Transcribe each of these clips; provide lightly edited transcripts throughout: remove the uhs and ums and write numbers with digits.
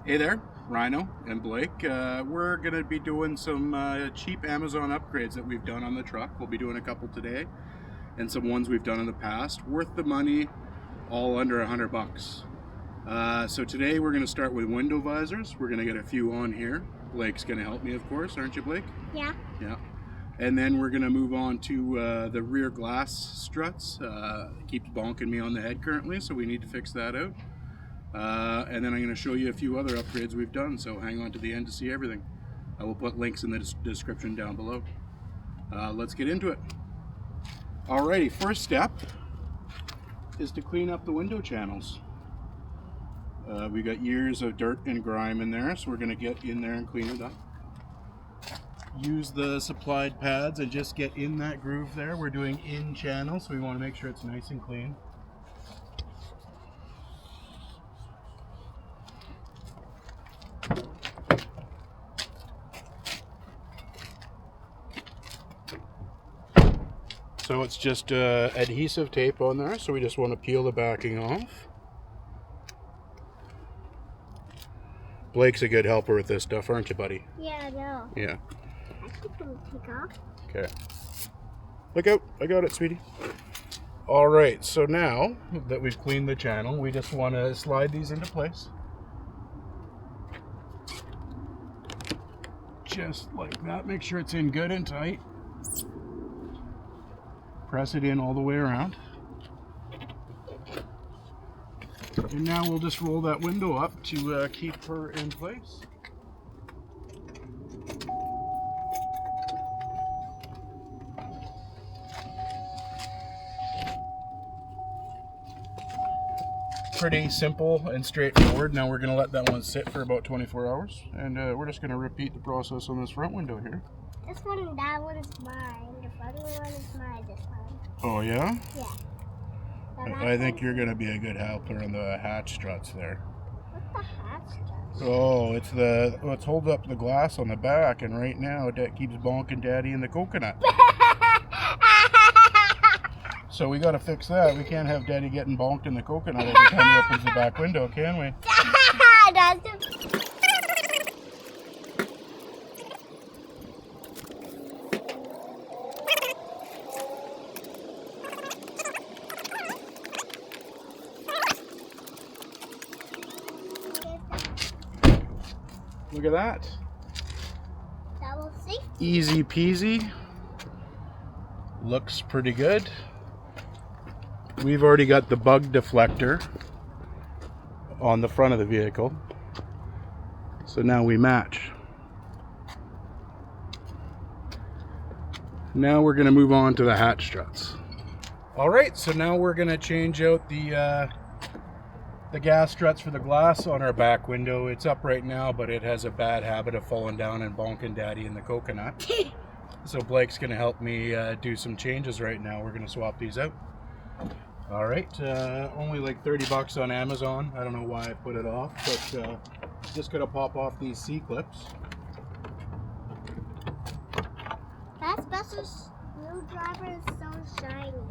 Hey there, Rhino and Blake. We're going to be doing some cheap Amazon upgrades that we've done on the truck. We'll be doing a couple today and some ones we've done in the past. Worth the money, all under $100. So today we're going to start with window visors. We're going to get a few on here. Blake's going to help me, of course, aren't you, Blake? Yeah. Yeah. And then we're going to move on to the rear glass struts. It keeps bonking me on the head currently, so we need to fix that out. And then I'm going to show you a few other upgrades we've done, so hang on to the end to see everything. I will put links in the description down below. Let's get into it. Alrighty, first step is to clean up the window channels. We got years of dirt and grime in there, so we're going to get in there and clean it up. Use the supplied pads and just get in that groove there. We're doing in channel, so we want to make sure it's nice and clean. So it's just adhesive tape on there, so we just want to peel the backing off. Blake's a good helper with this stuff, aren't you, buddy? Yeah, I know. Yeah. I think I'm gonna take off. Okay. Look out. I got it, sweetie. All right, so now that we've cleaned the channel, we just want to slide these into place. Just like that. Make sure it's in good and tight. Press it in all the way around. And now we'll just roll that window up to keep her in place. Pretty simple and straightforward. Now we're going to let that one sit for about 24 hours. And we're just going to repeat the process on this front window here. This one and that one is mine. The front one is mine this time. Oh yeah? Yeah. I think you're going to be a good helper on the hatch struts there. What's the hatch struts? Oh, it's hold up the glass on the back, and right now that keeps bonking Daddy in the coconut. So we got to fix that. We can't have Daddy getting bonked in the coconut every time he opens the back window, can we? Look at that. That will safety. Easy peasy. Looks pretty good. We've already got the bug deflector on the front of the vehicle. So now we match. Now we're going to move on to the hatch struts. Alright, so now we're going to change out the gas struts for the glass on our back window. It's up right now, but it has a bad habit of falling down and bonking Daddy in the coconut. So Blake's going to help me do some changes right now. We're going to swap these out. All right, only like 30 bucks on Amazon. I don't know why I put it off, but just going to pop off these C-clips. That special screwdriver is so shiny.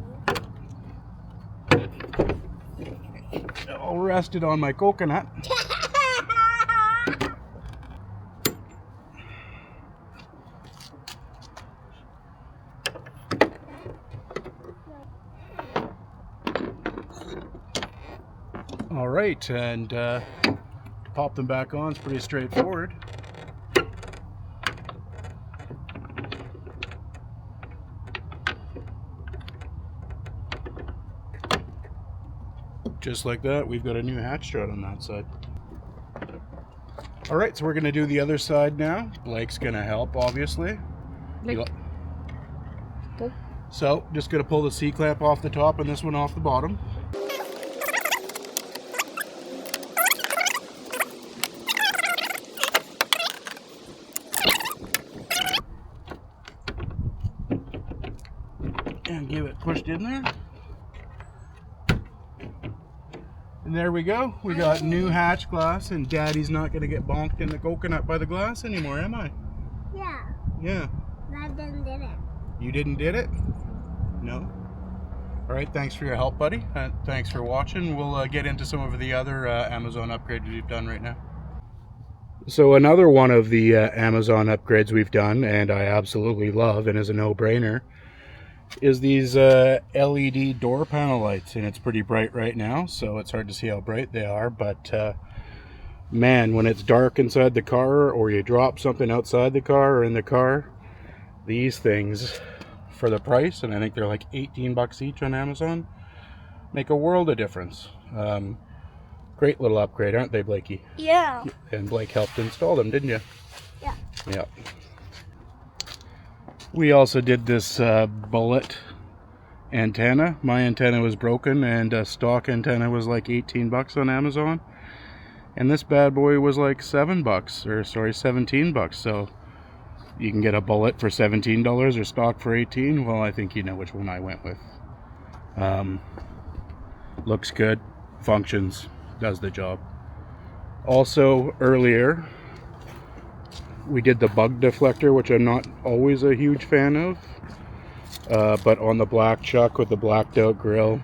I'll rest it on my coconut. All right, and to pop them back on is pretty straightforward. Just like that, we've got a new hatch strut on that side. All right, so we're going to do the other side now. Blake's going to help, obviously. So, just going to pull the C-clamp off the top and this one off the bottom. And give it pushed in there. And there we go. We got new hatch glass, and Daddy's not going to get bonked in the coconut by the glass anymore, am I? Yeah. Yeah. I didn't did it. You didn't did it? No? All right, thanks for your help, buddy. Thanks for watching. We'll get into some of the other Amazon upgrades we've done right now. So another one of the Amazon upgrades we've done, and I absolutely love and is a no-brainer, is these LED door panel lights. And it's pretty bright right now, so it's hard to see how bright they are, but man, when it's dark inside the car, or you drop something outside the car or in the car, these things, for the price, and I think they're like 18 bucks each on Amazon, make a world of difference. Great little upgrade, aren't they, Blakey? Yeah. And Blake helped install them, didn't you? Yeah. Yeah. We also did this bullet antenna. My antenna was broken, and a stock antenna was like 18 bucks on Amazon. And this bad boy was like 7 bucks, or sorry, 17 bucks. So you can get a bullet for $17 or stock for 18. Well, I think you know which one I went with. Looks good, functions, does the job. Also, earlier, we did the bug deflector, which I'm not always a huge fan of. But on the black chuck with the blacked out grill.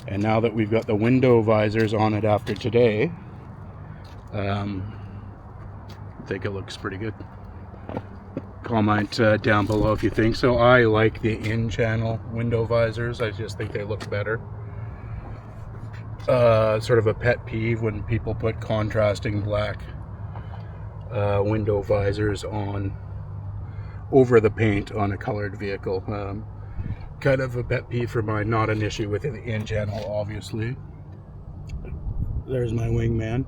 And now that we've got the window visors on it after today, I think it looks pretty good. Comment down below if you think so. I like the in-channel window visors. I just think they look better. Sort of a pet peeve when people put contrasting black window visors on over the paint on a colored vehicle. Kind of a pet peeve for mine, not an issue with the in-channel, obviously. There's my wingman.